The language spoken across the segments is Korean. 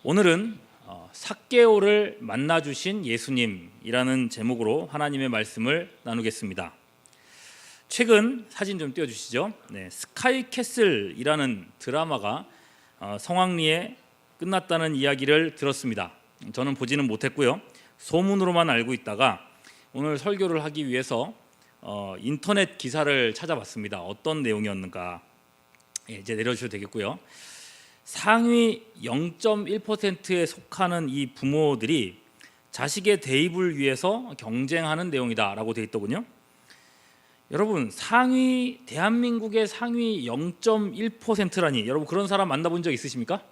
오늘은 삭개오를 만나주신 예수님이라는 제목으로 하나님의 말씀을 나누겠습니다. 최근 사진 좀 띄워주시죠. 스카이캐슬이라는 드라마가 성황리에 끝났다는 이야기를 들었습니다. 저는 보지는 못했고요. 소문으로만 알고 있다가 오늘 설교를 하기 위해서 인터넷 기사를 찾아봤습니다. 어떤 내용이었는가. 이제 내려주셔도 되겠고요. 상위 0.1%에 속하는 이 부모들이 자식의 대입을 위해서 경쟁하는 내용이다라고 되어 있더군요. 여러분, 대한민국의 상위 0.1%라니 여러분 그런 사람 만나본 적 있으십니까?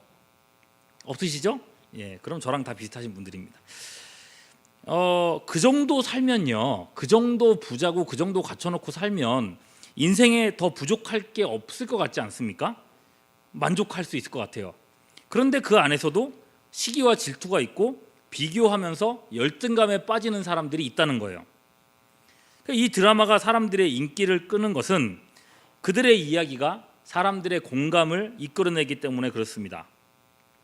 없으시죠? 예, 그럼 저랑 다 비슷하신 분들입니다. 그 정도 살면요, 그 정도 부자고 그 정도 갖춰놓고 살면 인생에 더 부족할 게 없을 것 같지 않습니까? 만족할 수 있을 것 같아요. 그런데 그 안에서도 시기와 질투가 있고 비교하면서 열등감에 빠지는 사람들이 있다는 거예요. 이 드라마가 사람들의 인기를 끄는 것은 그들의 이야기가 사람들의 공감을 이끌어내기 때문에 그렇습니다.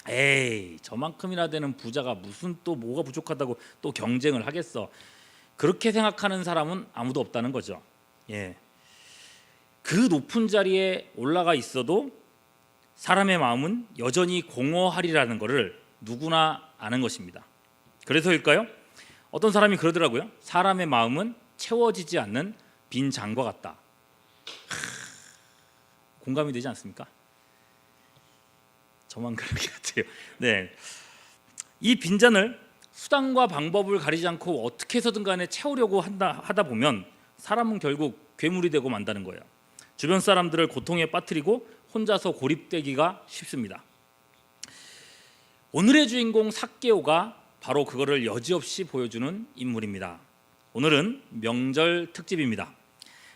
에이, 저만큼이나 되는 부자가 무슨 또 뭐가 부족하다고 또 경쟁을 하겠어. 그렇게 생각하는 사람은 아무도 없다는 거죠. 예. 그 높은 자리에 올라가 있어도 사람의 마음은 여전히 공허하리라는 것을 누구나 아는 것입니다. 그래서일까요? 어떤 사람이 그러더라고요. 사람의 마음은 채워지지 않는 빈 잔과 같다. 공감이 되지 않습니까? 저만 그런 게 같아요. 네, 이 빈잔을 수단과 방법을 가리지 않고 어떻게 해서든 간에 채우려고 하다 보면 사람은 결국 괴물이 되고 만다는 거예요. 주변 사람들을 고통에 빠뜨리고 혼자서 고립되기가 쉽습니다. 오늘의 주인공 삭개오가 바로 그거를 여지없이 보여주는 인물입니다. 오늘은 명절 특집입니다.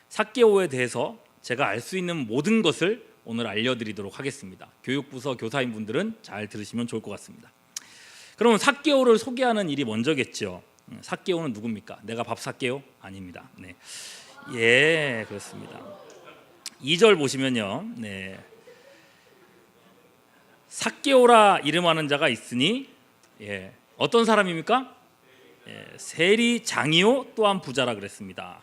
삭개오에 대해서 제가 알 수 있는 모든 것을 오늘 알려드리도록 하겠습니다. 교육부서 교사인분들은 잘 들으시면 좋을 것 같습니다. 그러면 삭개오를 소개하는 일이 먼저겠죠. 삭개오는 누굽니까? 내가 밥 삭개오? 아닙니다. 네. 예, 그렇습니다. 2절 보시면요. 네. 삭개오라 이름하는 자가 있으니 어떤 사람입니까? 세리장이요 또한 부자라 그랬습니다.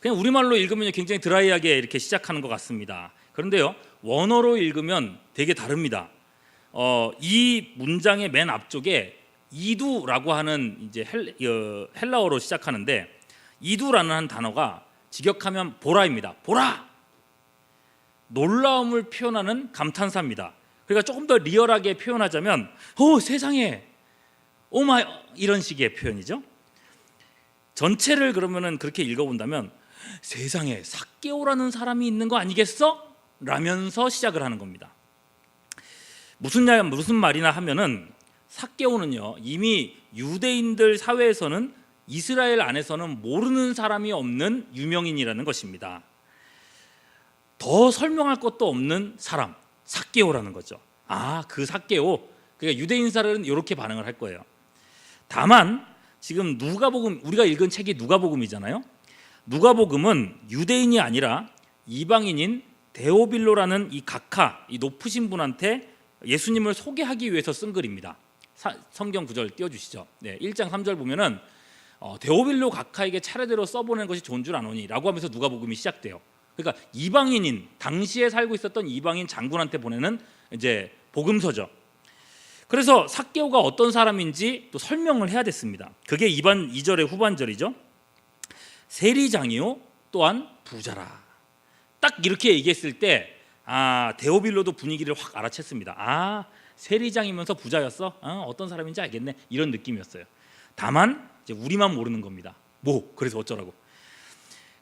그냥 우리말로 읽으면 굉장히 드라이하게 이렇게 시작하는 것 같습니다. 그런데요, 원어로 읽으면 되게 다릅니다. 이 문장의 맨 앞쪽에 이두라고 하는 이제 헬라어로 시작하는데, 이두라는 한 단어가 직역하면 보라입니다. 보라! 놀라움을 표현하는 감탄사입니다. 그러니까 조금 더 리얼하게 표현하자면 세상에, 오마이, 이런 식의 표현이죠. 전체를 그러면은 그렇게 읽어본다면 세상에 삭개오라는 사람이 있는 거 아니겠어? 라면서 시작을 하는 겁니다. 무슨 말이나 하면은 삭개오는요, 이미 유대인들 사회에서는 이스라엘 안에서는 모르는 사람이 없는 유명인이라는 것입니다. 더 설명할 것도 없는 사람, 삭개오라는 거죠. 그 삭개오. 그러니까 유대인 사람은 이렇게 반응을 할 거예요. 다만 지금 누가복음, 우리가 읽은 책이 누가복음이잖아요. 누가복음은 유대인이 아니라 이방인인 데오빌로라는 이 각하, 이 높으신 분한테 예수님을 소개하기 위해서 쓴 글입니다. 성경 구절 띄워주시죠. 1장 3절 보면은 데오빌로 각하에게 차례대로 써보낸 것이 좋은 줄 아노니 라고 하면서 누가복음이 시작돼요. 그러니까 이방인인, 당시에 살고 있었던 이방인 장군한테 보내는 이제 복음서죠. 그래서 삭개오가 어떤 사람인지 또 설명을 해야 됐습니다. 그게 2절의 후반절이죠. 세리장이요 또한 부자라. 딱 이렇게 얘기했을 때 데오빌로도 분위기를 확 알아챘습니다. 세리장이면서 부자였어? 어떤 사람인지 알겠네. 이런 느낌이었어요. 다만 이제 우리만 모르는 겁니다. 그래서 어쩌라고.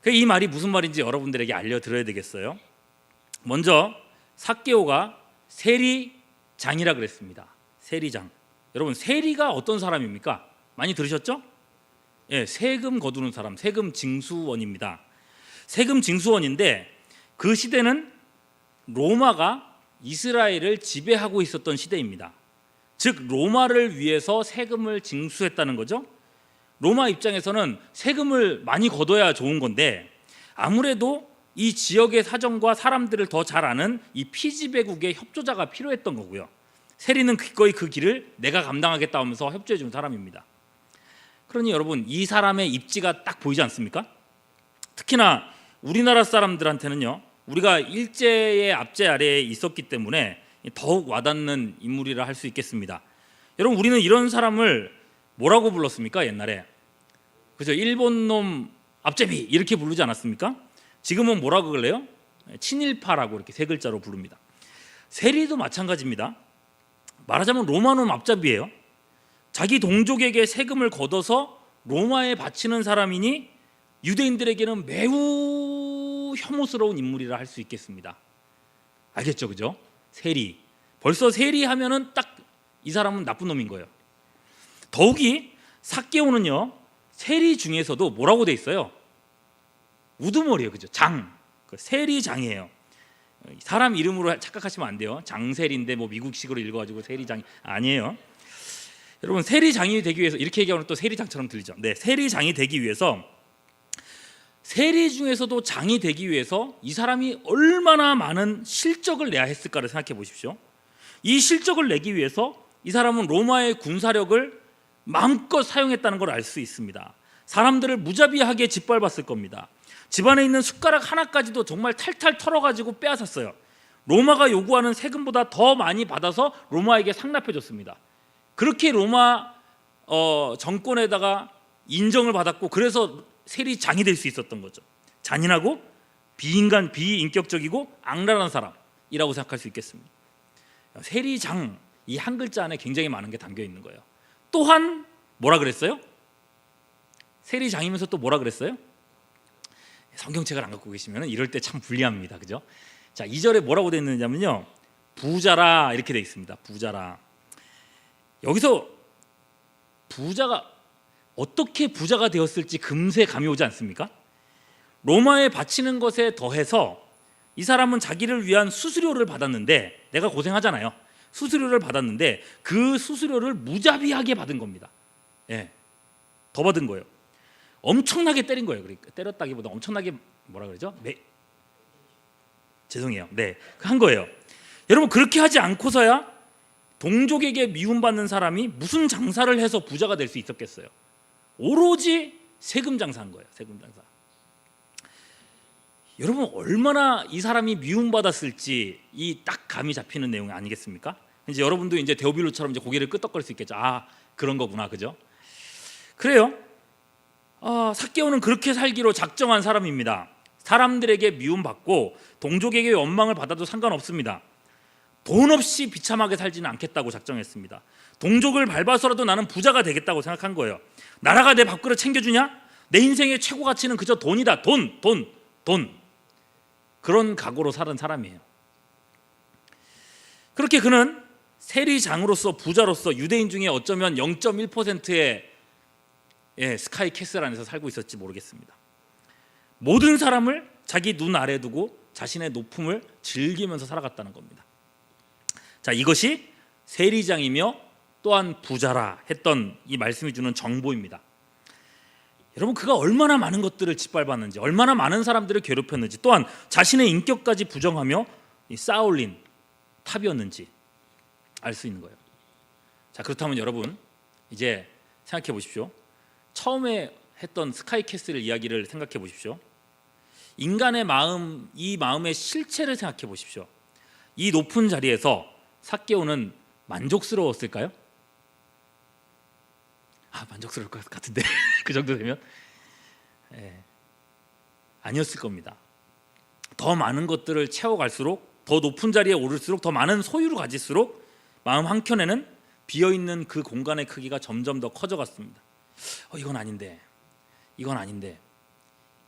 이 말이 무슨 말인지 여러분들에게 알려드려야 되겠어요. 먼저 삭개오가 세리장이라 그랬습니다. 세리장. 여러분, 세리가 어떤 사람입니까? 많이 들으셨죠? 세금 거두는 사람, 세금 징수원입니다. 세금 징수원인데 그 시대는 로마가 이스라엘을 지배하고 있었던 시대입니다. 즉 로마를 위해서 세금을 징수했다는 거죠. 로마 입장에서는 세금을 많이 걷어야 좋은 건데 아무래도 이 지역의 사정과 사람들을 더 잘 아는 이 피지배국의 협조자가 필요했던 거고요. 세리는 기꺼이 그 길을 내가 감당하겠다 하면서 협조해 주는 사람입니다. 그러니 여러분, 이 사람의 입지가 딱 보이지 않습니까? 특히나 우리나라 사람들한테는요, 우리가 일제의 압제 아래에 있었기 때문에 더욱 와닿는 인물이라 할 수 있겠습니다. 여러분, 우리는 이런 사람을 뭐라고 불렀습니까? 옛날에 그죠? 일본 놈 앞제비 이렇게 부르지 않았습니까? 지금은 뭐라고 그래요? 친일파라고 이렇게 세 글자로 부릅니다. 세리도 마찬가지입니다. 말하자면 로마 놈 앞잡이에요. 자기 동족에게 세금을 걷어서 로마에 바치는 사람이니 유대인들에게는 매우 혐오스러운 인물이라 할 수 있겠습니다. 알겠죠, 그죠? 세리. 벌써 세리 하면은 딱 이 사람은 나쁜 놈인 거예요. 더욱이 삭개오는요, 세리 중에서도 뭐라고 돼 있어요? 우두머리예요, 그죠? 장. 세리장이에요. 사람 이름으로 착각하시면 안 돼요. 장세리인데 뭐 미국식으로 읽어가지고 세리장이 아니에요. 여러분, 세리장이 되기 위해서, 이렇게 얘기하면 또 세리장처럼 들리죠. 네, 세리장이 되기 위해서, 세리 중에서도 장이 되기 위해서 이 사람이 얼마나 많은 실적을 내야 했을까를 생각해 보십시오. 이 실적을 내기 위해서 이 사람은 로마의 군사력을 마음껏 사용했다는 걸 알 수 있습니다. 사람들을 무자비하게 짓밟았을 겁니다. 집안에 있는 숟가락 하나까지도 정말 탈탈 털어가지고 빼앗았어요. 로마가 요구하는 세금보다 더 많이 받아서 로마에게 상납해 줬습니다. 그렇게 로마 정권에다가 인정을 받았고, 그래서 세리장이 될 수 있었던 거죠. 잔인하고 비인간, 비인격적이고 악랄한 사람이라고 생각할 수 있겠습니다. 세리장, 이 한 글자 안에 굉장히 많은 게 담겨 있는 거예요. 또한 뭐라 그랬어요? 세리장이면서 또 뭐라 그랬어요? 성경책을 안 갖고 계시면 이럴 때 참 불리합니다, 그죠? 자, 2절에 뭐라고 되어 있느냐면요, 부자라 이렇게 되어 있습니다. 부자라. 여기서 부자가 어떻게 부자가 되었을지 금세 감이 오지 않습니까? 로마에 바치는 것에 더해서 이 사람은 자기를 위한 수수료를 받았는데, 내가 고생하잖아요. 수수료를 받았는데 그 수수료를 무자비하게 받은 겁니다. 예, 더 받은 거예요. 엄청나게 때린 거예요. 그러니까 때렸다기보다 엄청나게 뭐라 그러죠? 죄송해요. 네, 한 거예요. 여러분, 그렇게 하지 않고서야 동족에게 미움받는 사람이 무슨 장사를 해서 부자가 될 수 있었겠어요? 오로지 세금 장사한 거예요. 세금 장사. 여러분, 얼마나 이 사람이 미움받았을지 이 딱 감이 잡히는 내용 아니겠습니까? 이제 여러분도 이제 데오빌로처럼 이제 고개를 끄덕거릴 수 있겠죠. 아, 그런 거구나, 그죠? 그래요. 삭개오는 그렇게 살기로 작정한 사람입니다. 사람들에게 미움받고 동족에게 원망을 받아도 상관없습니다. 돈 없이 비참하게 살지는 않겠다고 작정했습니다. 동족을 밟아서라도 나는 부자가 되겠다고 생각한 거예요. 나라가 내 밥그릇 챙겨주냐? 내 인생의 최고 가치는 그저 돈이다. 돈. 그런 각오로 사는 사람이에요. 그렇게 그는 세리장으로서, 부자로서 유대인 중에 어쩌면 0.1%의 스카이 캐슬 안에서 살고 있었지 모르겠습니다. 모든 사람을 자기 눈 아래 두고 자신의 높음을 즐기면서 살아갔다는 겁니다. 자, 이것이 세리장이며 또한 부자라 했던 이 말씀이 주는 정보입니다. 여러분, 그가 얼마나 많은 것들을 짓밟았는지, 얼마나 많은 사람들을 괴롭혔는지, 또한 자신의 인격까지 부정하며 쌓아올린 탑이었는지 알 수 있는 거예요. 자, 그렇다면 여러분, 이제 생각해 보십시오. 처음에 했던 스카이캐슬 이야기를 생각해 보십시오. 인간의 마음, 이 마음의 실체를 생각해 보십시오. 이 높은 자리에서 삭개오는 만족스러웠을까요? 만족스러울 것 같은데 그 정도 되면 아니었을 겁니다. 더 많은 것들을 채워갈수록, 더 높은 자리에 오를수록, 더 많은 소유를 가질수록 마음 한켠에는 비어있는 그 공간의 크기가 점점 더 커져갔습니다. 이건 아닌데,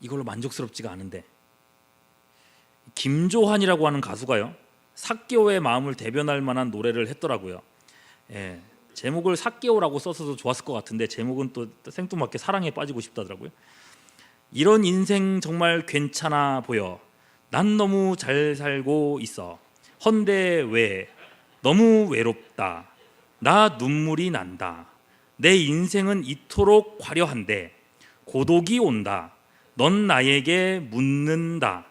이걸로 만족스럽지가 않은데. 김조한이라고 하는 가수가요, 삭개오의 마음을 대변할 만한 노래를 했더라고요. 제목을 삭개오라고 써서도 좋았을 것 같은데 제목은 또 생뚱맞게 사랑에 빠지고 싶다더라고요. 이런 인생 정말 괜찮아 보여. 난 너무 잘 살고 있어. 헌데 왜 너무 외롭다. 나 눈물이 난다. 내 인생은 이토록 화려한데 고독이 온다. 넌 나에게 묻는다.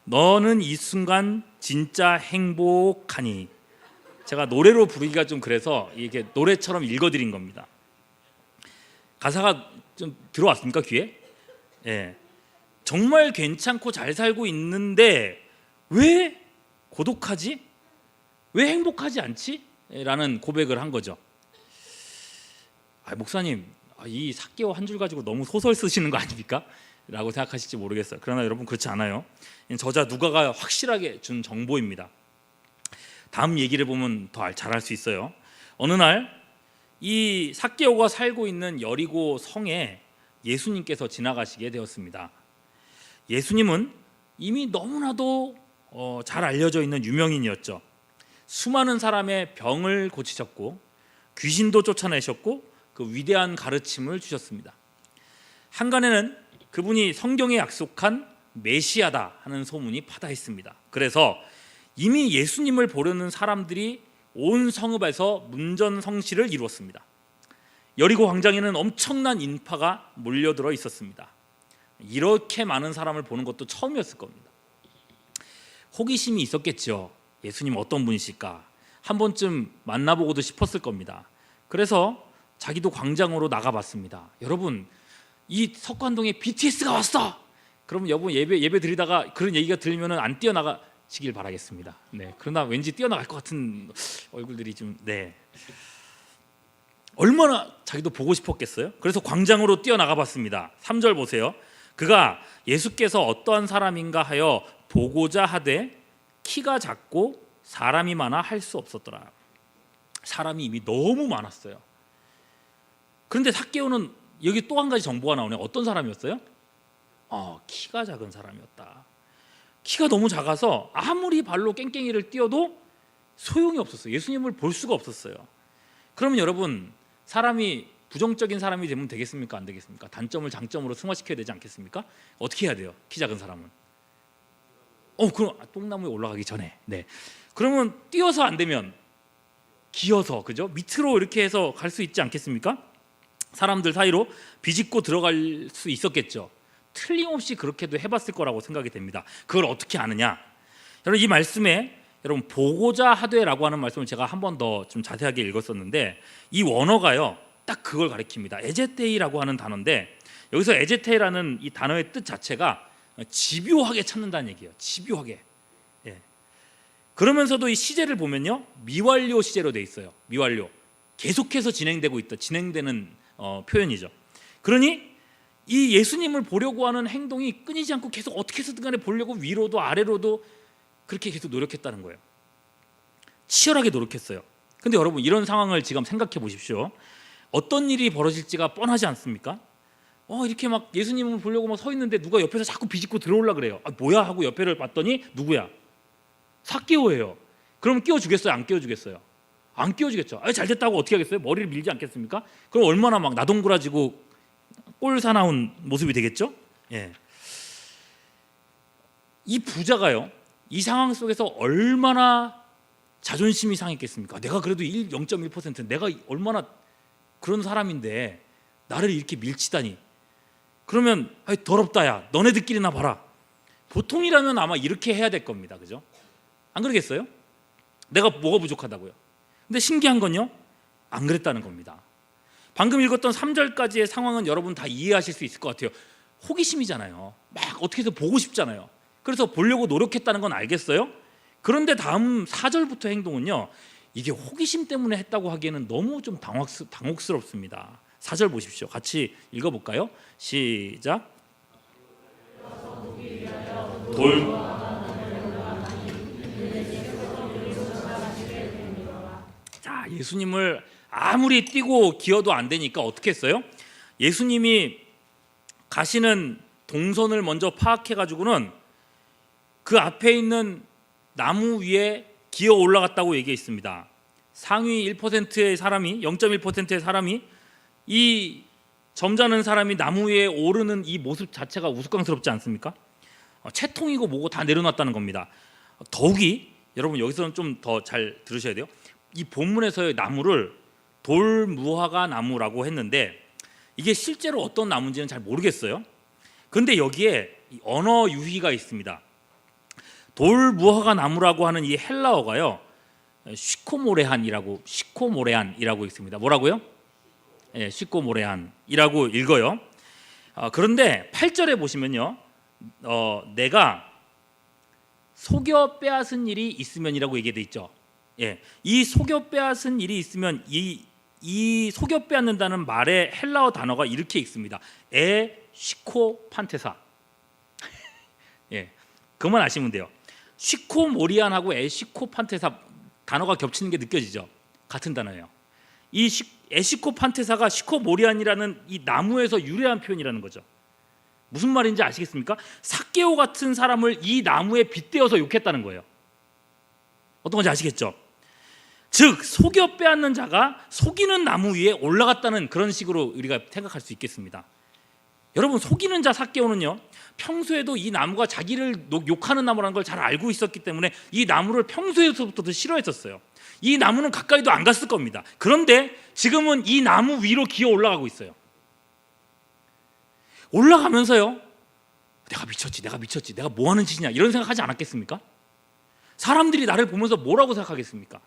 너는 이 순간 진짜 행복하니? 제가 노래로 부르기가 좀 그래서 이게 노래처럼 읽어드린 겁니다. 가사가 좀 들어왔습니까, 귀에? 예. 정말 괜찮고 잘 살고 있는데 왜 고독하지? 왜 행복하지 않지? 라는 고백을 한 거죠. 목사님, 이 삭개오 한 줄 가지고 너무 소설 쓰시는 거 아닙니까? 라고 생각하실지 모르겠어요. 그러나 여러분 그렇지 않아요. 저자 누가가 확실하게 준 정보입니다. 다음 얘기를 보면 더 잘 알 수 있어요. 어느 날 이 삭개오가 살고 있는 여리고 성에 예수님께서 지나가시게 되었습니다. 예수님은 이미 너무나도 잘 알려져 있는 유명인이었죠. 수많은 사람의 병을 고치셨고 귀신도 쫓아내셨고 그 위대한 가르침을 주셨습니다. 한간에는 그분이 성경에 약속한 메시아다 하는 소문이 파다했습니다. 그래서 이미 예수님을 보려는 사람들이 온 성읍에서 문전성시를 이루었습니다. 여리고 광장에는 엄청난 인파가 몰려들어 있었습니다. 이렇게 많은 사람을 보는 것도 처음이었을 겁니다. 호기심이 있었겠죠. 예수님 어떤 분이실까? 한 번쯤 만나보고도 싶었을 겁니다. 그래서 자기도 광장으로 나가봤습니다. 여러분, 이 석관동에 BTS가 왔어! 그러면 여러분 예배 드리다가 그런 얘기가 들리면 안 뛰어나가시길 바라겠습니다. 네, 그러나 왠지 뛰어나갈 것 같은 얼굴들이 좀 얼마나 자기도 보고 싶었겠어요? 그래서 광장으로 뛰어나가봤습니다. 3절 보세요. 그가 예수께서 어떠한 사람인가 하여 보고자 하되 키가 작고 사람이 많아 할 수 없었더라. 사람이 이미 너무 많았어요. 그런데 삭개오는 여기 또 한 가지 정보가 나오네요. 어떤 사람이었어요? 키가 작은 사람이었다. 키가 너무 작아서 아무리 발로 깽깽이를 뛰어도 소용이 없었어요. 예수님을 볼 수가 없었어요. 그러면 여러분, 사람이 부정적인 사람이 되면 되겠습니까? 안 되겠습니까? 단점을 장점으로 승화시켜야 되지 않겠습니까? 어떻게 해야 돼요? 키 작은 사람은 그럼 똥나무에 올라가기 전에. 네. 그러면 뛰어서 안 되면 기어서, 그죠? 밑으로 이렇게 해서 갈 수 있지 않겠습니까? 사람들 사이로 비집고 들어갈 수 있었겠죠. 틀림없이 그렇게도 해봤을 거라고 생각이 됩니다. 그걸 어떻게 아느냐? 여러분, 이 말씀에 여러분 보고자 하되라고 하는 말씀을 제가 한 번 더 좀 자세하게 읽었었는데, 이 원어가요 딱 그걸 가리킵니다. 에제테이라고 하는 단어인데, 여기서 에제테이라는 이 단어의 뜻 자체가 집요하게 찾는다는 얘기예요. 집요하게. 예. 그러면서도 이 시제를 보면요 미완료 시제로 돼 있어요. 미완료, 계속해서 진행되고 있다, 진행되는 표현이죠. 그러니 이 예수님을 보려고 하는 행동이 끊이지 않고 계속 어떻게 해서든 간에 보려고 위로도 아래로도 그렇게 계속 노력했다는 거예요. 치열하게 노력했어요. 근데 여러분, 이런 상황을 지금 생각해 보십시오. 어떤 일이 벌어질지가 뻔하지 않습니까? 이렇게 막 예수님을 보려고 막 서 있는데 누가 옆에서 자꾸 비집고 들어오려 그래요. 뭐야 하고 옆에를 봤더니 누구야? 삭개오예요. 그럼 끼워주겠어요? 안 끼워주겠어요? 안 끼워주겠죠. 잘 됐다고 어떻게 하겠어요? 머리를 밀지 않겠습니까? 그럼 얼마나 막 나동그라지고 꼴 사나운 모습이 되겠죠? 예. 이 부자가요 이 상황 속에서 얼마나 자존심이 상했겠습니까? 내가 그래도 0.1%, 내가 얼마나 그런 사람인데 나를 이렇게 밀치다니. 그러면 더럽다, 야 너네들끼리나 봐라. 보통이라면 아마 이렇게 해야 될 겁니다. 그죠? 안 그러겠어요? 내가 뭐가 부족하다고요? 근데 신기한 건요 안 그랬다는 겁니다. 방금 읽었던 3절까지의 상황은 여러분 다 이해하실 수 있을 것 같아요. 호기심이잖아요. 막 어떻게 해서 보고 싶잖아요. 그래서 보려고 노력했다는 건 알겠어요. 그런데 다음 4절부터 행동은요, 이게 호기심 때문에 했다고 하기에는 너무 좀 당혹스럽습니다. 4절 보십시오. 같이 읽어볼까요? 시작. 자, 예수님을 아무리 뛰고 기어도 안 되니까 어떻게 했어요? 예수님이 가시는 동선을 먼저 파악해가지고는 그 앞에 있는 나무 위에 기어 올라갔다고 얘기했습니다. 상위 1%의 사람이, 0.1%의 사람이 이 점잖은 사람이 나무 위에 오르는 이 모습 자체가 우스꽝스럽지 않습니까? 채통이고 뭐고 다 내려놨다는 겁니다. 더욱이 여러분 여기서는 좀 더 잘 들으셔야 돼요. 이 본문에서의 나무를 돌무화과 나무라고 했는데 이게 실제로 어떤 나무인지는 잘 모르겠어요. 그런데 여기에 언어 유희가 있습니다. 돌무화과 나무라고 하는 이 헬라어가요, 시코모레한이라고 있습니다. 뭐라고요? 예, 시코모레한이라고 읽어요. 그런데 8절에 보시면요, 내가 속여 빼앗은 일이 있으면이라고 얘기돼 있죠. 예, 이 속여 빼앗은 일이 있으면 이 속여 빼앗는다는 말의 헬라어 단어가 이렇게 읽습니다. 에시코판테사. 예, 그만 아시면 돼요. 시코모리안하고 에시코판테사 단어가 겹치는 게 느껴지죠. 같은 단어예요. 이 에시코판테사가 시코모리안이라는 이 나무에서 유래한 표현이라는 거죠. 무슨 말인지 아시겠습니까? 삭개오 같은 사람을 이 나무에 빗대어서 욕했다는 거예요. 어떤 건지 아시겠죠? 즉 속여 빼앗는 자가 속이는 나무 위에 올라갔다는 그런 식으로 우리가 생각할 수 있겠습니다. 여러분, 속이는 자 삭개오는요, 평소에도 이 나무가 자기를 욕하는 나무라는 걸 잘 알고 있었기 때문에 이 나무를 평소에서부터 싫어했었어요. 이 나무는 가까이도 안 갔을 겁니다. 그런데 지금은 이 나무 위로 기어 올라가고 있어요. 올라가면서요, 내가 미쳤지, 내가 뭐 하는 짓이냐, 이런 생각하지 않았겠습니까? 사람들이 나를 보면서 뭐라고 생각하겠습니까?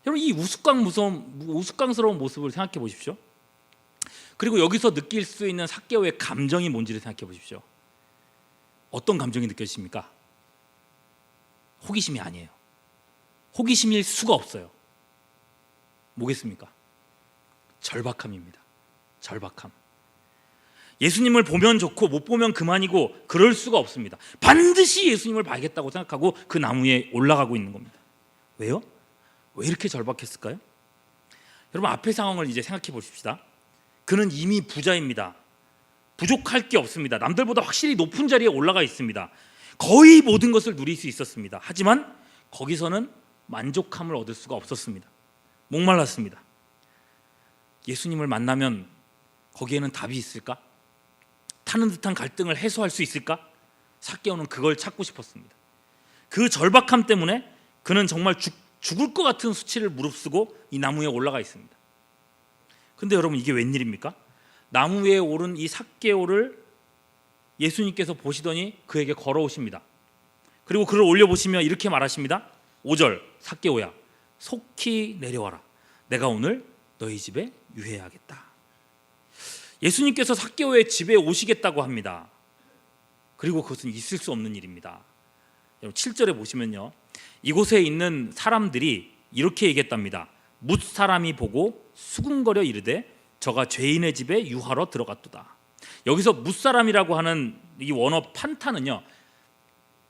여러분, 이 우스꽝스러운 모습을 생각해 보십시오. 그리고 여기서 느낄 수 있는 삭개오의 감정이 뭔지를 생각해 보십시오. 어떤 감정이 느껴지십니까? 호기심이 아니에요. 호기심일 수가 없어요. 뭐겠습니까? 절박함입니다. 절박함. 예수님을 보면 좋고 못 보면 그만이고 그럴 수가 없습니다. 반드시 예수님을 봐야겠다고 생각하고 그 나무 위에 올라가고 있는 겁니다. 왜요? 왜 이렇게 절박했을까요? 여러분, 앞의 상황을 이제 생각해 보십시다. 그는 이미 부자입니다. 부족할 게 없습니다. 남들보다 확실히 높은 자리에 올라가 있습니다. 거의 모든 것을 누릴 수 있었습니다. 하지만 거기서는 만족함을 얻을 수가 없었습니다. 목말랐습니다. 예수님을 만나면 거기에는 답이 있을까? 타는 듯한 갈등을 해소할 수 있을까? 삭개오는 그걸 찾고 싶었습니다. 그 절박함 때문에 그는 정말 죽을 것 같은 수치를 무릅쓰고 이 나무 위에 올라가 있습니다. 근데 여러분, 이게 웬일입니까? 나무 위에 오른 이 삭개오를 예수님께서 보시더니 그에게 걸어오십니다. 그리고 그를 올려보시며 이렇게 말하십니다. 5절, 삭개오야, 속히 내려와라. 내가 오늘 너희 집에 유해하겠다. 예수님께서 삭개오의 집에 오시겠다고 합니다. 그리고 그것은 있을 수 없는 일입니다. 여러분, 7절에 보시면요, 이곳에 있는 사람들이 이렇게 얘기했답니다. 뭇 사람이 보고 수군거려 이르되 저가 죄인의 집에 유하러 들어갔도다. 여기서 뭇 사람이라고 하는 이 원어 판타는요,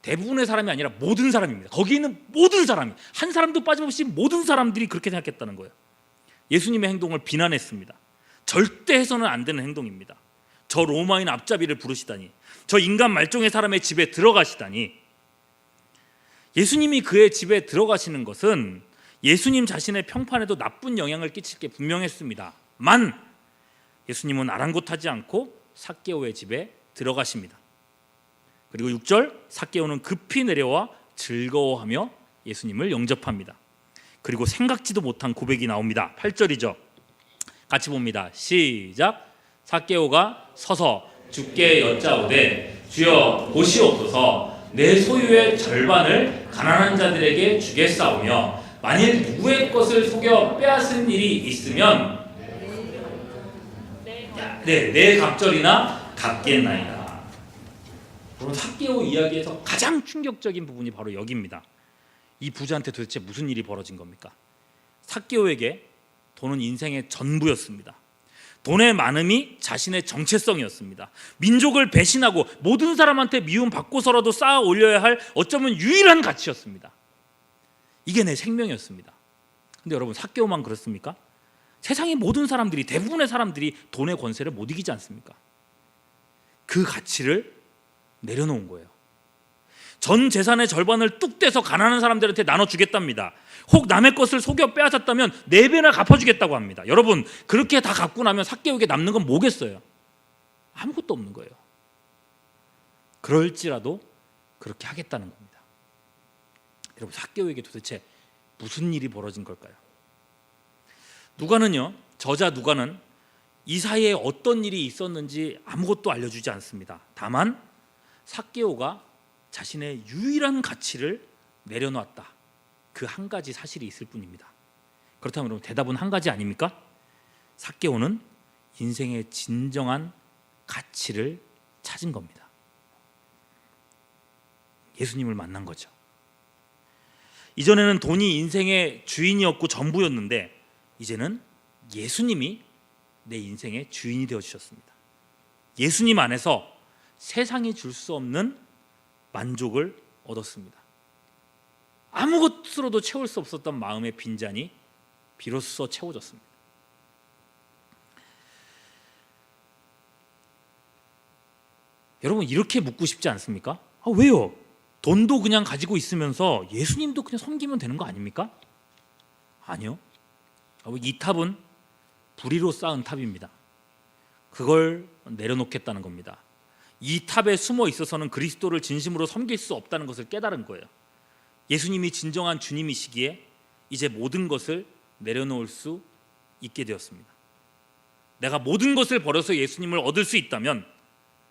대부분의 사람이 아니라 모든 사람입니다. 거기 있는 모든 사람이, 한 사람도 빠짐없이 모든 사람들이 그렇게 생각했다는 거예요. 예수님의 행동을 비난했습니다. 절대 해서는 안 되는 행동입니다. 저 로마인 앞잡이를 부르시다니, 저 인간 말종의 사람의 집에 들어가시다니. 예수님이 그의 집에 들어가시는 것은 예수님 자신의 평판에도 나쁜 영향을 끼칠 게 분명했습니다. 만 예수님은 아랑곳하지 않고 삭개오의 집에 들어가십니다. 그리고 6절, 삭개오는 급히 내려와 즐거워하며 예수님을 영접합니다. 그리고 생각지도 못한 고백이 나옵니다. 8절이죠. 같이 봅니다. 시작. 삭개오가 서서 주께 여짜오되 주여 보시옵소서, 내 소유의 절반을 가난한 자들에게 주겠사오며 만일 누구의 것을 속여 빼앗은 일이 있으면 내 갑절이나 갚겠나이다. 여러분, 삭개오 이야기에서 가장 충격적인 부분이 바로 여기입니다. 이 부자한테 도대체 무슨 일이 벌어진 겁니까? 삭개오에게 돈은 인생의 전부였습니다. 돈의 많음이 자신의 정체성이었습니다. 민족을 배신하고 모든 사람한테 미움받고서라도 쌓아 올려야 할 어쩌면 유일한 가치였습니다. 이게 내 생명이었습니다. 근데 여러분, 삭개오만 그렇습니까? 세상의 모든 사람들이, 대부분의 사람들이 돈의 권세를 못 이기지 않습니까? 그 가치를 내려놓은 거예요. 전 재산의 절반을 뚝 떼서 가난한 사람들한테 나눠주겠답니다. 혹 남의 것을 속여 빼앗았다면 4배나 갚아주겠다고 합니다. 여러분, 그렇게 다 갚고 나면 삭개오에게 남는 건 뭐겠어요? 아무것도 없는 거예요. 그럴지라도 그렇게 하겠다는 겁니다. 여러분, 삭개오에게 도대체 무슨 일이 벌어진 걸까요? 누가는요, 저자 누가는 이 사이에 어떤 일이 있었는지 아무것도 알려주지 않습니다. 다만 삭개오가 자신의 유일한 가치를 내려놓았다, 그 한 가지 사실이 있을 뿐입니다. 그렇다면 여러분, 대답은 한 가지 아닙니까? 삭개오는 인생의 진정한 가치를 찾은 겁니다. 예수님을 만난 거죠. 이전에는 돈이 인생의 주인이었고 전부였는데 이제는 예수님이 내 인생의 주인이 되어 주셨습니다. 예수님 안에서 세상이 줄 수 없는 만족을 얻었습니다. 아무것으로도 채울 수 없었던 마음의 빈잔이 비로소 채워졌습니다. 여러분, 이렇게 묻고 싶지 않습니까? 왜요? 돈도 그냥 가지고 있으면서 예수님도 그냥 섬기면 되는 거 아닙니까? 아니요. 이 탑은 불의로 쌓은 탑입니다. 그걸 내려놓겠다는 겁니다. 이 탑에 숨어 있어서는 그리스도를 진심으로 섬길 수 없다는 것을 깨달은 거예요. 예수님이 진정한 주님이시기에 이제 모든 것을 내려놓을 수 있게 되었습니다. 내가 모든 것을 버려서 예수님을 얻을 수 있다면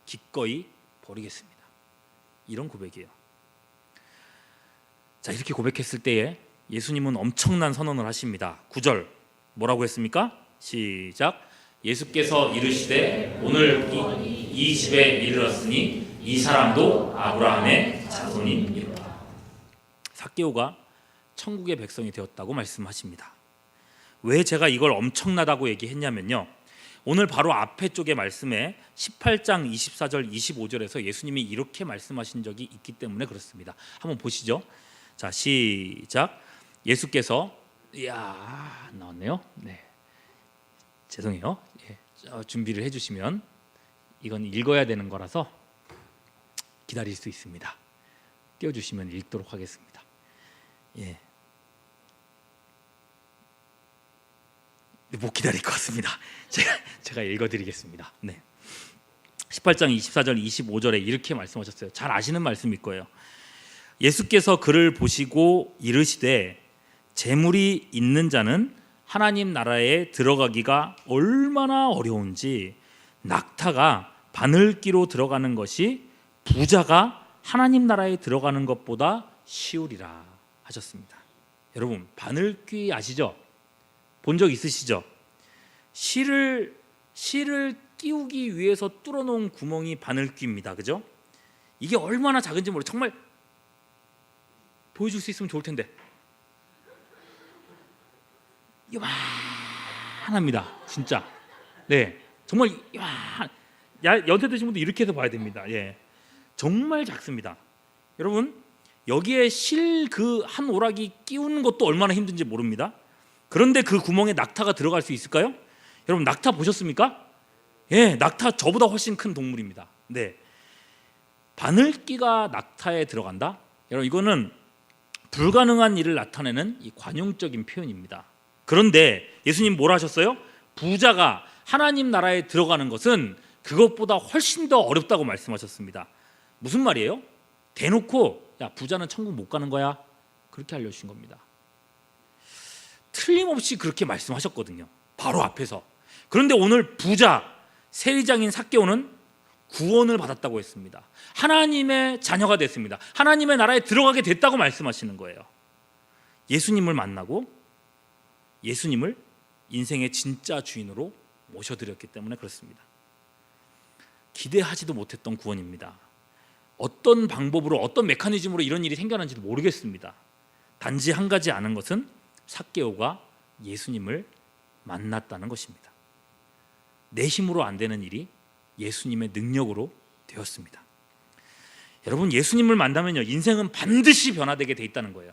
기꺼이 버리겠습니다. 이런 고백이에요. 자, 이렇게 고백했을 때에 예수님은 엄청난 선언을 하십니다. 9절 뭐라고 했습니까? 시작. 예수께서 이르시되 오늘 이 집에 이르렀으니 이 사람도 아브라함의 자손이니라. 삭개오가 천국의 백성이 되었다고 말씀하십니다. 왜 제가 이걸 엄청나다고 얘기했냐면요, 오늘 바로 앞에 쪽의 말씀에 18장 24절 25절에서 예수님이 이렇게 말씀하신 적이 있기 때문에 그렇습니다. 한번 보시죠. 자, 시작. 예수께서 나왔네요. 네, 죄송해요. 준비를 해주시면 이건 읽어야 되는 거라서 기다릴 수 있습니다. 띄워주시면 읽도록 하겠습니다. 못 기다릴 것 같습니다. 제가 읽어드리겠습니다. 네. 18장 24절 25절에 이렇게 말씀하셨어요. 잘 아시는 말씀일 거예요. 예수께서 그를 보시고 이르시되 재물이 있는 자는 하나님 나라에 들어가기가 얼마나 어려운지 낙타가 바늘귀로 들어가는 것이 부자가 하나님 나라에 들어가는 것보다 쉬우리라 하셨습니다. 여러분, 바늘귀 아시죠? 본 적 있으시죠? 실을 끼우기 위해서 뚫어놓은 구멍이 바늘귀입니다. 그죠? 이게 얼마나 작은지 모르겠어요. 정말 보여줄 수 있으면 좋을 텐데 요만합니다. 진짜. 네, 정말 연세 드신 분들 이렇게 해서 봐야 됩니다. 정말 작습니다. 여러분, 여기에 실 그 한 오락이 끼우는 것도 얼마나 힘든지 모릅니다. 그런데 그 구멍에 낙타가 들어갈 수 있을까요? 여러분, 낙타 보셨습니까? 낙타 저보다 훨씬 큰 동물입니다. 네, 바늘귀가 낙타에 들어간다? 여러분, 이거는 불가능한 일을 나타내는 이 관용적인 표현입니다. 그런데 예수님 뭐라 하셨어요? 부자가 하나님 나라에 들어가는 것은 그것보다 훨씬 더 어렵다고 말씀하셨습니다. 무슨 말이에요? 대놓고 부자는 천국 못 가는 거야, 그렇게 알려주신 겁니다. 틀림없이 그렇게 말씀하셨거든요, 바로 앞에서. 그런데 오늘 부자 세리장인 삭개오는 구원을 받았다고 했습니다. 하나님의 자녀가 됐습니다. 하나님의 나라에 들어가게 됐다고 말씀하시는 거예요. 예수님을 만나고 예수님을 인생의 진짜 주인으로 모셔드렸기 때문에 그렇습니다. 기대하지도 못했던 구원입니다. 어떤 방법으로, 어떤 메커니즘으로 이런 일이 생겨난지도 모르겠습니다. 단지 한 가지 아는 것은 삭개오가 예수님을 만났다는 것입니다. 내 힘으로 안 되는 일이 예수님의 능력으로 되었습니다. 여러분, 예수님을 만나면요, 인생은 반드시 변화되게 돼 있다는 거예요.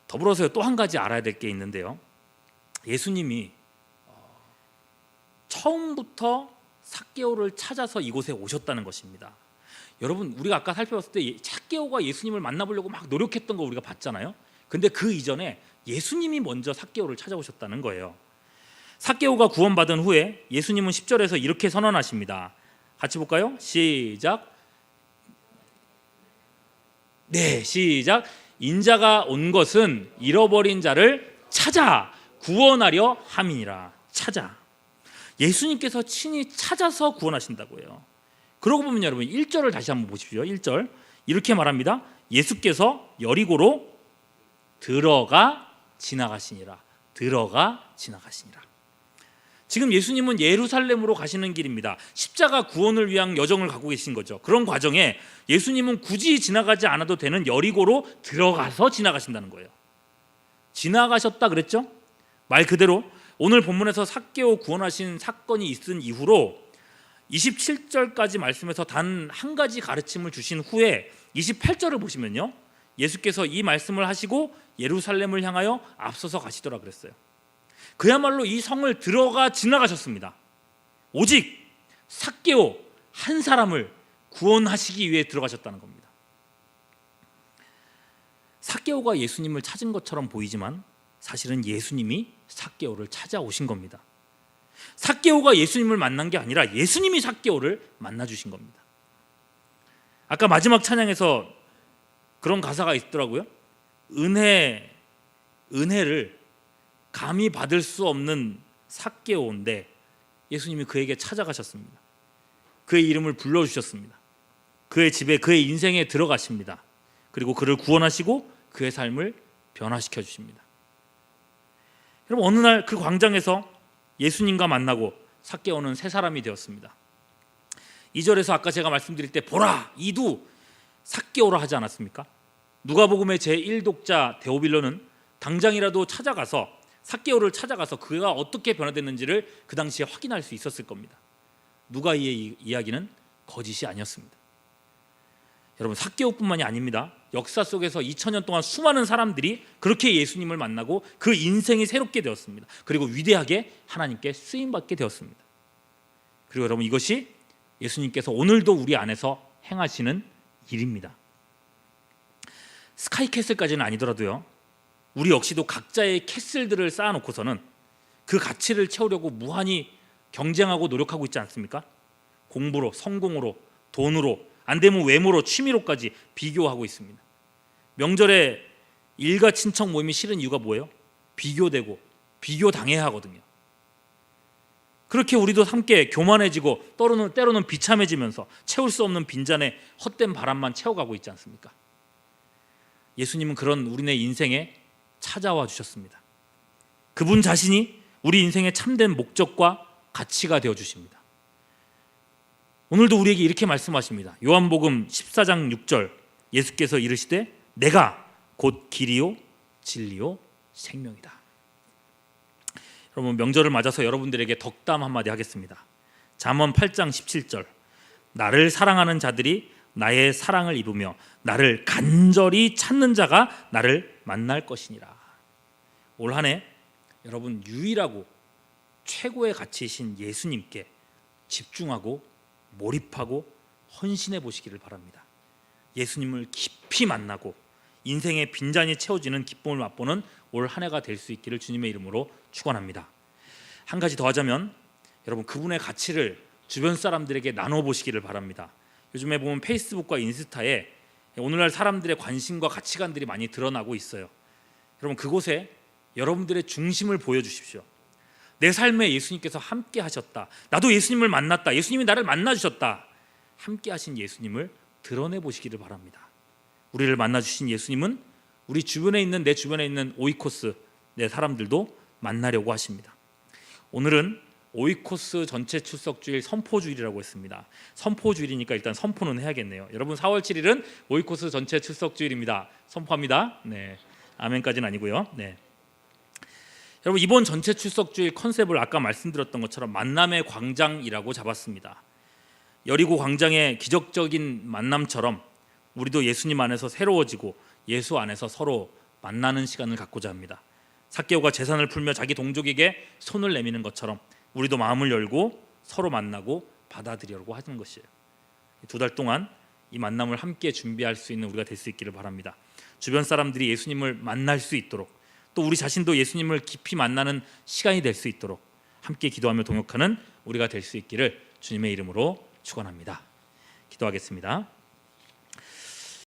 더불어서 또 한 가지 알아야 될 게 있는데요, 예수님이 처음부터 삭개오를 찾아서 이곳에 오셨다는 것입니다. 여러분, 우리가 아까 살펴봤을 때 삭개오가 예수님을 만나보려고 막 노력했던 거 우리가 봤잖아요. 근데 그 이전에 예수님이 먼저 삭개오를 찾아오셨다는 거예요. 삭개오가 구원받은 후에 예수님은 10절에서 이렇게 선언하십니다. 같이 볼까요? 시작. 네, 시작. 인자가 온 것은 잃어버린 자를 찾아 구원하려 함이니라. 찾아. 예수님께서 친히 찾아서 구원하신다고요. 그러고 보면 여러분, 1절을 다시 한번 보십시오. 1절 이렇게 말합니다. 예수께서 여리고로 들어가 지나가시니라. 들어가 지나가시니라. 지금 예수님은 예루살렘으로 가시는 길입니다. 십자가 구원을 위한 여정을 가고 계신 거죠. 그런 과정에 예수님은 굳이 지나가지 않아도 되는 여리고로 들어가서 지나가신다는 거예요. 지나가셨다 그랬죠? 말 그대로 오늘 본문에서 삭개오 구원하신 사건이 있은 이후로 27절까지 말씀에서 단 한 가지 가르침을 주신 후에 28절을 보시면요, 예수께서 이 말씀을 하시고 예루살렘을 향하여 앞서서 가시더라 그랬어요. 그야말로 이 성을 들어가 지나가셨습니다. 오직 삭개오 한 사람을 구원하시기 위해 들어가셨다는 겁니다. 삭개오가 예수님을 찾은 것처럼 보이지만 사실은 예수님이 삭개오를 찾아오신 겁니다. 삭개오가 예수님을 만난 게 아니라 예수님이 삭개오를 만나 주신 겁니다. 아까 마지막 찬양에서 그런 가사가 있더라고요. 은혜를 감히 받을 수 없는 삭개오인데 예수님이 그에게 찾아가셨습니다. 그의 이름을 불러주셨습니다. 그의 집에, 그의 인생에 들어가십니다. 그리고 그를 구원하시고 그의 삶을 변화시켜 주십니다. 여러분, 어느 날 그 광장에서 예수님과 만나고 삭개오는 새 사람이 되었습니다. 2절에서 아까 제가 말씀드릴 때 보라 이도 삭개오라 하지 않았습니까? 누가복음의 제1독자 데오빌로는 당장이라도 찾아가서 삭개오를 찾아가서 그가 어떻게 변화됐는지를 그 당시에 확인할 수 있었을 겁니다. 누가의 이야기는 거짓이 아니었습니다. 여러분, 삭개오뿐만이 아닙니다. 역사 속에서 2000년 동안 수많은 사람들이 그렇게 예수님을 만나고 그 인생이 새롭게 되었습니다. 그리고 위대하게 하나님께 쓰임받게 되었습니다. 그리고 여러분, 이것이 예수님께서 오늘도 우리 안에서 행하시는 일입니다. 스카이캐슬까지는 아니더라도요, 우리 역시도 각자의 캐슬들을 쌓아놓고서는 그 가치를 채우려고 무한히 경쟁하고 노력하고 있지 않습니까? 공부로, 성공으로, 돈으로, 안되면 외모로, 취미로까지 비교하고 있습니다. 명절에 일가 친척 모임이 싫은 이유가 뭐예요? 비교되고 비교당해야 하거든요. 그렇게 우리도 함께 교만해지고 때로는 비참해지면서 채울 수 없는 빈잔에 헛된 바람만 채워가고 있지 않습니까? 예수님은 그런 우리네 인생에 찾아와 주셨습니다. 그분 자신이 우리 인생의 참된 목적과 가치가 되어 주십니다. 오늘도 우리에게 이렇게 말씀하십니다. 요한복음 14장 6절, 예수께서 이르시되 내가 곧 길이요 진리요 생명이다. 여러분, 명절을 맞아서 여러분들에게 덕담 한마디 하겠습니다. 잠언 8장 17절, 나를 사랑하는 자들이 나의 사랑을 입으며 나를 간절히 찾는 자가 나를 만날 것이니라. 올 한 해 여러분, 유일하고 최고의 가치이신 예수님께 집중하고 몰입하고 헌신해 보시기를 바랍니다. 예수님을 깊이 만나고 인생의 빈잔이 채워지는 기쁨을 맛보는 올 한 해가 될 수 있기를 주님의 이름으로 축원합니다. 한 가지 더 하자면, 여러분, 그분의 가치를 주변 사람들에게 나눠 보시기를 바랍니다. 요즘에 보면 페이스북과 인스타에 오늘날 사람들의 관심과 가치관들이 많이 드러나고 있어요. 여러분, 그곳에 여러분들의 중심을 보여주십시오. 내 삶에 예수님께서 함께 하셨다, 나도 예수님을 만났다, 예수님이 나를 만나주셨다, 함께 하신 예수님을 드러내 보시기를 바랍니다. 우리를 만나주신 예수님은 우리 주변에 있는, 내 주변에 있는 오이코스 내 사람들도 만나려고 하십니다. 오늘은 오이코스 전체 출석주일 선포주일이라고 했습니다. 선포주일이니까 일단 선포는 해야겠네요. 여러분, 4월 7일은 오이코스 전체 출석주일입니다. 선포합니다. 네, 아멘까지는 아니고요. 네. 여러분, 이번 전체 출석주일 컨셉을 아까 말씀드렸던 것처럼 만남의 광장이라고 잡았습니다. 여리고 광장의 기적적인 만남처럼 우리도 예수님 안에서 새로워지고 예수 안에서 서로 만나는 시간을 갖고자 합니다. 삭개오가 재산을 풀며 자기 동족에게 손을 내미는 것처럼 우리도 마음을 열고 서로 만나고 받아들이려고 하는 것이에요. 2달 동안 이 만남을 함께 준비할 수 있는 우리가 될 수 있기를 바랍니다. 주변 사람들이 예수님을 만날 수 있도록, 또 우리 자신도 예수님을 깊이 만나는 시간이 될 수 있도록 함께 기도하며 동역하는 우리가 될 수 있기를 주님의 이름으로 축원합니다. 기도하겠습니다.